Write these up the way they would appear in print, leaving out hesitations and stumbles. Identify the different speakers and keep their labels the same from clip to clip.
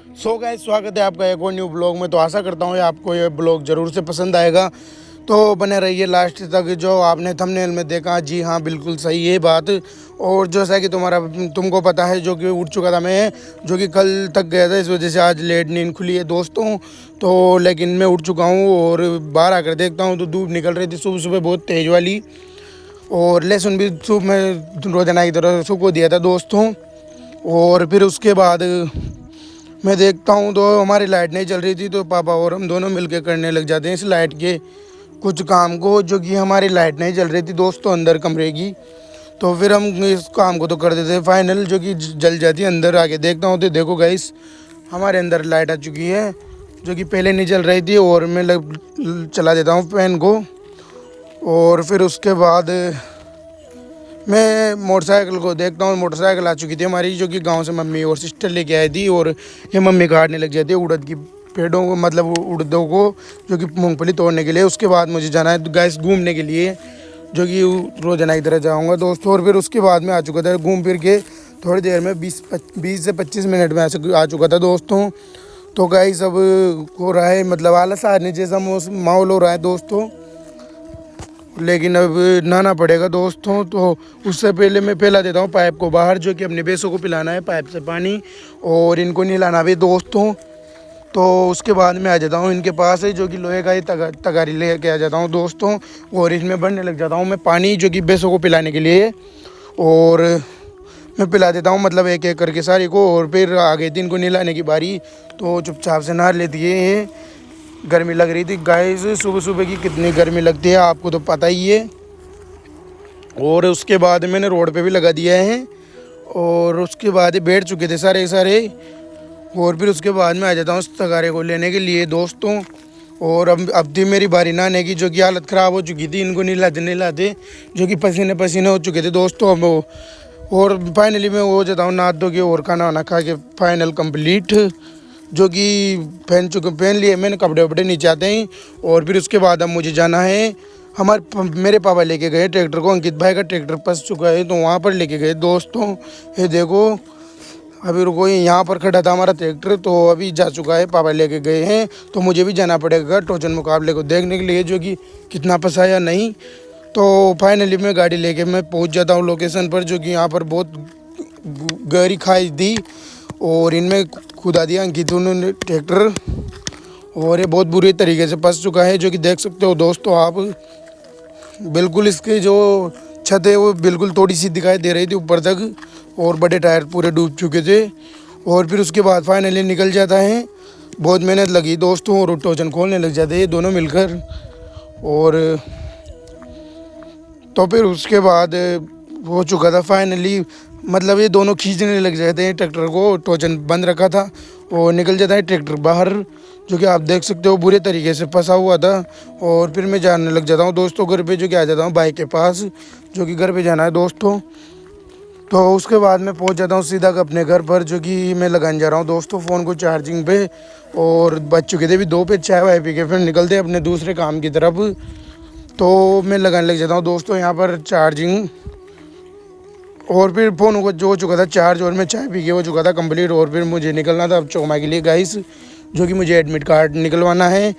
Speaker 1: So guys, स्वागत है आपका एक और न्यू ब्लॉग में। तो आशा करता हूँ आपको ये ब्लॉग ज़रूर से पसंद आएगा, तो बने रहिए लास्ट तक। जो आपने थंबनेल में देखा, जी हाँ बिल्कुल सही है बात। और जैसा कि तुमको पता है, जो कि उठ चुका था मैं, जो कि कल तक गया था, इस वजह से आज लेट नींद खुली है दोस्तों। तो लेकिन मैं उठ चुका हूँ और बाहर आकर देखता हूँ तो धूप निकल रही थी सुबह सुबह बहुत तेज़ वाली। और लहसुन भी सुबह में रोजाना की तरह सुबह दिया था दोस्तों। और फिर उसके बाद मैं देखता हूँ तो हमारी लाइट नहीं चल रही थी, तो पापा और हम दोनों मिलके करने लग जाते हैं इस लाइट के कुछ काम को, जो कि हमारी लाइट नहीं चल रही थी दोस्तों अंदर कमरे की। तो फिर हम इस काम को तो कर देते हैं फाइनल, जो कि जल जाती है। अंदर आके देखता हूँ तो देखो गाइस, हमारे अंदर लाइट आ चुकी है, जो कि पहले नहीं चल रही थी। और मैं चला देता हूँ फैन को। और फिर उसके बाद मैं मोटरसाइकिल को देखता हूँ, मोटरसाइकिल आ चुकी थी हमारी, जो कि गांव से मम्मी और सिस्टर लेके आई थी। और ये मम्मी काटने लग जाती है उड़द की पेड़ों को, मतलब उड़दों को, जो कि मूंगफली तोड़ने के लिए। उसके बाद मुझे जाना है गैस घूमने के लिए, जो कि रोजाना की तरह जाऊँगा दोस्तों। और फिर उसके बाद में आ चुका था घूम फिर के, थोड़ी देर में 20 से 25 मिनट में आ चुका था दोस्तों। तो गाइस अब हो रहा है, मतलब आलस आने जैसा माहौल हो रहा है दोस्तों, लेकिन अब नहाना पड़ेगा दोस्तों। तो उससे पहले मैं फैला देता हूँ पाइप को बाहर, जो कि अपने भैंसों को पिलाना है पाइप से पानी, और इनको नहलाना भी दोस्तों। तो उसके बाद मैं आ जाता हूँ इनके पास है, जो कि लोहे का ही तगारी ले के आ जाता हूँ दोस्तों। और इसमें भरने लग जाता हूँ मैं पानी, जो कि भैंसों को पिलाने के लिए। और मैं पिला देता हूँ, मतलब एक एक करके सारी को। और फिर आ गई थी इनको नहलाने की बारी, तो चुपचाप से नहा लेती है। गर्मी लग रही थी गाइस, सुबह सुबह की कितनी गर्मी लगती है आपको तो पता ही है। और उसके बाद मैंने रोड पे भी लगा दिया है, और उसके बाद बैठ चुके थे सारे सारे। और फिर उसके बाद में आ जाता हूँ उस तगारे को लेने के लिए दोस्तों। और अब थी मेरी बारी नहाने की, जो कि हालत ख़राब हो चुकी थी, इनको नहलाते जो कि पसीने पसीने हो चुके थे दोस्तों अब। और फाइनली मैं हो जाता हूँ नहा धो के और खाना वाना खा के फाइनल कंप्लीट, जो कि पहन लिए मैंने कपड़े वपड़े नीचे आते हैं। और फिर उसके बाद अब मुझे जाना है, मेरे पापा लेके गए ट्रैक्टर को, अंकित भाई का ट्रैक्टर फंस चुका है, तो वहाँ पर लेके गए दोस्तों। ये देखो, अभी रुको, यहाँ पर खड़ा था हमारा ट्रैक्टर, तो अभी जा चुका है, पापा लेके गए हैं। तो मुझे भी जाना पड़ेगा टोचन मुकाबले को देखने के लिए, जो कि कितना फंसा या नहीं। तो फाइनली मैं गाड़ी लेके मैं पहुँच जाता हूँ लोकेशन पर, जो कि यहाँ पर बहुत गहरी खाई थी और इनमें खुदा दिया अंकित उन्होंने ट्रैक्टर, और ये बहुत बुरी तरीके से फंस चुका है, जो कि देख सकते हो दोस्तों आप। बिल्कुल इसकी जो छत है वो बिल्कुल थोड़ी सी दिखाई दे रही थी ऊपर तक, और बड़े टायर पूरे डूब चुके थे। और फिर उसके बाद फाइनली निकल जाता है, बहुत मेहनत लगी दोस्तों, और टोचन खोलने लग जाते हैं दोनों मिलकर। और तो फिर उसके बाद हो चुका था फाइनली, मतलब ये दोनों खींचने लग जाते हैं ट्रैक्टर को, टोचन बंद रखा था, और निकल जाता है ट्रैक्टर बाहर, जो कि आप देख सकते हो बुरे तरीके से फंसा हुआ था। और फिर मैं जाने लग जाता हूँ दोस्तों घर पे, जो कि आ जाता हूँ बाइक के पास, जो कि घर पे जाना है दोस्तों। तो उसके बाद मैं पहुँच जाता हूँ सीधा अपने घर पर, जो कि मैं लगाने जा रहा हूँ दोस्तों फ़ोन को चार्जिंग पे। और बच चुके थे भी 2 पे, चाय वाय पी के फिर निकलते अपने दूसरे काम की तरफ। तो मैं लगाने लग जाता हूँ दोस्तों यहाँ पर चार्जिंग। और फिर फ़ोन को जो हो चुका था चार्ज, और मैं चाय पी के हो चुका था कंप्लीट। और फिर मुझे निकलना था अब चौमा के लिए गाइस, जो कि मुझे एडमिट कार्ड निकलवाना है,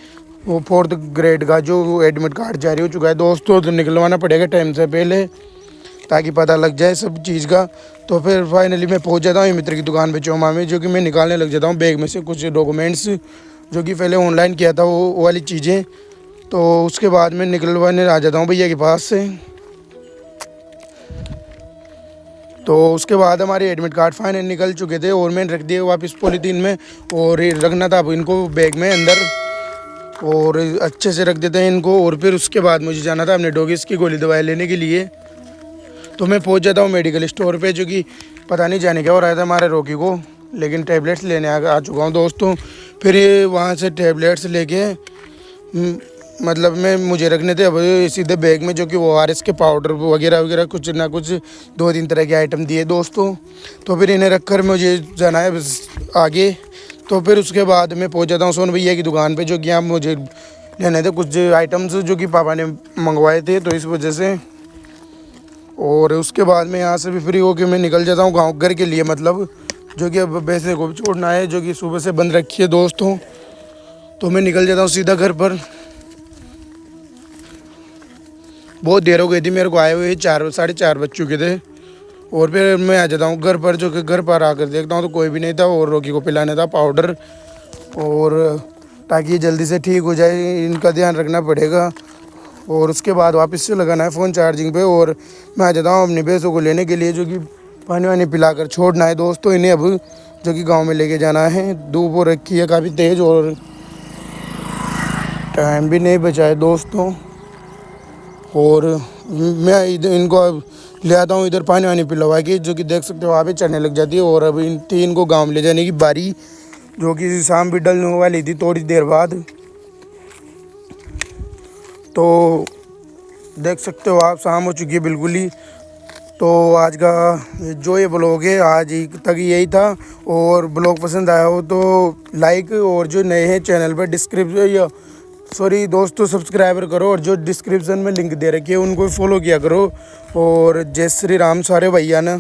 Speaker 1: वो 4th ग्रेड का जो एडमिट कार्ड जारी हो चुका है दोस्तों, तो निकलवाना पड़ेगा टाइम से पहले, ताकि पता लग जाए सब चीज़ का। तो फिर फाइनली मैं पहुंच जाता हूँ मित्र की दुकान पे चौमा में, जो कि मैं निकालने लग जाता हूँ बैग में से कुछ डॉक्यूमेंट्स, जो कि पहले ऑनलाइन किया था वो वाली चीज़ें। तो उसके बाद मैं निकलवाने आ जाता हूँ भैया के पास से। तो उसके बाद हमारे एडमिट कार्ड फाइनल निकल चुके थे, और मैंने रख दिए वापस पॉलीथीन में, और रखना था अब इनको बैग में अंदर, और अच्छे से रख देते हैं इनको। और फिर उसके बाद मुझे जाना था अपने डॉगिस की गोली दवाई लेने के लिए। तो मैं पहुंच जाता हूँ मेडिकल स्टोर पे, जो कि पता नहीं जाने क्या हो रहा था हमारे रोकी को, लेकिन टैबलेट्स लेने आ चुका हूँ दोस्तों। फिर वहाँ से टैबलेट्स लेके मतलब मुझे रखने थे अब सीधे बैग में, जो कि वो ORS के पाउडर वगैरह वगैरह कुछ ना कुछ 2-3 तरह के आइटम दिए दोस्तों। तो फिर इन्हें रख कर मुझे जाना है आगे। तो फिर उसके बाद मैं पहुंच जाता हूँ सोन भैया की दुकान पे, जो कि यहाँ मुझे लेने थे कुछ आइटम्स, जो कि पापा ने मंगवाए थे, तो इस वजह से। और उसके बाद में यहाँ से भी फ्री होकर मैं निकल जाता हूँ गाँव घर के लिए, मतलब जो कि अब भैंसे को भी छोड़ना है, जो कि सुबह से बंद रखी है दोस्तों। तो मैं निकल जाता हूँ सीधा घर पर। बहुत देर हो गई थी मेरे को आए हुए, 4 साढ़े 4 बज चुके थे। और फिर मैं आ जाता हूँ घर पर, जो कि घर पर आकर देखता हूँ तो कोई भी नहीं था। और रॉकी को पिलाना था पाउडर, और ताकि ये जल्दी से ठीक हो जाए, इनका ध्यान रखना पड़ेगा। और उसके बाद वापस से लगाना है फ़ोन चार्जिंग पे। और मैं आ जाता हूँ अपनी भैंसों को लेने के लिए, जो कि पानी वानी पिलाकर छोड़ना है दोस्तों इन्हें अब, जो कि गांव में लेके जाना है। धूप हो रखी है काफ़ी तेज़ और टाइम भी नहीं बचा है दोस्तों। और मैं इधर इनको अब ले आता हूँ इधर पानी वानी पिलवा के, जो कि देख सकते हो आप ही चढ़ने लग जाती है। और अब इन 3 को गाँव में ले जाने की बारी, जो कि शाम भी डलने वाली थी थोड़ी देर बाद। तो देख सकते हो आप, शाम हो चुकी है बिल्कुल ही। तो आज का जो ये ब्लॉग है आज ही तक यही था। और ब्लॉग पसंद आया हो तो लाइक, और जो नए हैं चैनल पर दोस्तों सब्सक्राइबर करो, और जो डिस्क्रिप्शन में लिंक दे रखी है उनको फॉलो किया करो। और जय श्री राम सारे भैया ने।